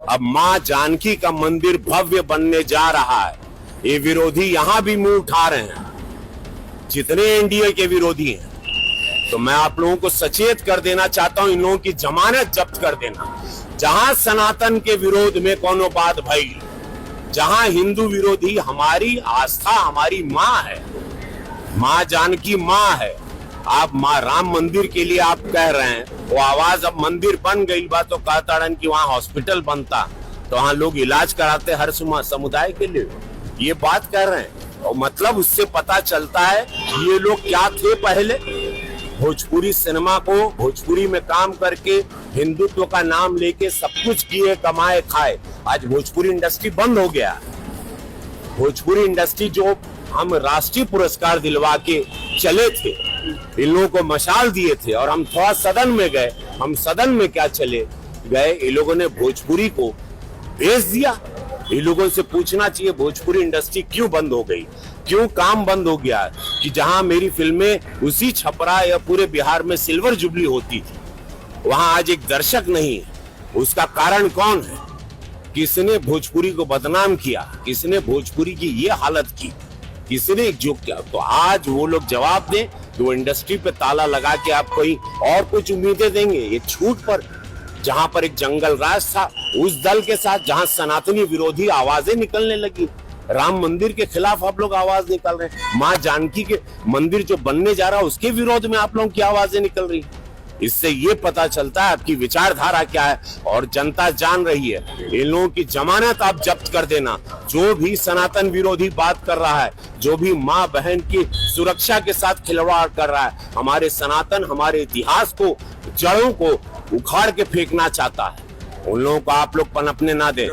अब मां जानकी का मंदिर भव्य बनने जा रहा है। ये विरोधी यहां भी मुंह उठा रहे हैं, जितने एनडीए के विरोधी हैं। तो मैं आप लोगों को सचेत कर देना चाहता हूं, इन लोगों की जमानत जब्त कर देना। जहां सनातन के विरोध में कोनो बात भई, जहां हिंदू विरोधी, हमारी आस्था हमारी मां है, मां जानकी मां है। आप मां राम मंदिर के लिए आप कह रहे हैं, वो आवाज अब मंदिर बन गई बा तो कहता कि वहां हॉस्पिटल बनता तो वहां लोग इलाज कराते हर समुदाय के लिए, ये बात कर रहे हैं। और मतलब उससे पता चलता है ये लोग क्या थे पहले। भोजपुरी सिनेमा को, भोजपुरी में काम करके हिंदुत्व का नाम लेके सब कुछ किए, कमाए, खाए। आज भोजपुरी इंडस्ट्री बंद हो गया। भोजपुरी इंडस्ट्री जो हम राष्ट्रीय पुरस्कार दिलवा के चले थे, इन लोगों को मशाल दिए थे और हम थोड़ा सदन में गए। हम सदन में क्या चले गए, इन लोगों ने भोजपुरी को बेच दिया। इन लोगों से पूछना चाहिए भोजपुरी इंडस्ट्री क्यों बंद हो गई, क्यों काम बंद हो गया। कि जहां मेरी फिल्में उसी छपरा या पूरे बिहार में सिल्वर जुबली होती थी, वहां आज एक दर्शक नहीं है। उसका कारण कौन है? किसने भोजपुरी को बदनाम किया, किसने भोजपुरी की ये हालत की, किसने जो किया। तो आज वो लोग जवाब दें कि वो इंडस्ट्री पे ताला लगा के आप कोई और कुछ उम्मीदें देंगे। ये छूट पर, जहां पर एक जंगल राज था, उस दल के साथ जहां सनातनी विरोधी आवाजें निकलने लगी, राम मंदिर के खिलाफ आप लोग आवाज निकल रहे हैं, मां जानकी के मंदिर जो बनने जा रहा है उसके विरोध में आप लोगों की आवाजें निकल रही। इससे ये पता चलता है आपकी विचारधारा क्या है और जनता जान रही है। इन लोगों की जमानत आप जब्त कर देना। जो भी सनातन विरोधी बात कर रहा है, जो भी माँ बहन की सुरक्षा के साथ खिलवाड़ कर रहा है, हमारे सनातन, हमारे इतिहास को, जड़ों को उखाड़ के फेंकना चाहता है, उन लोगों को आप लोग पनपने ना दें।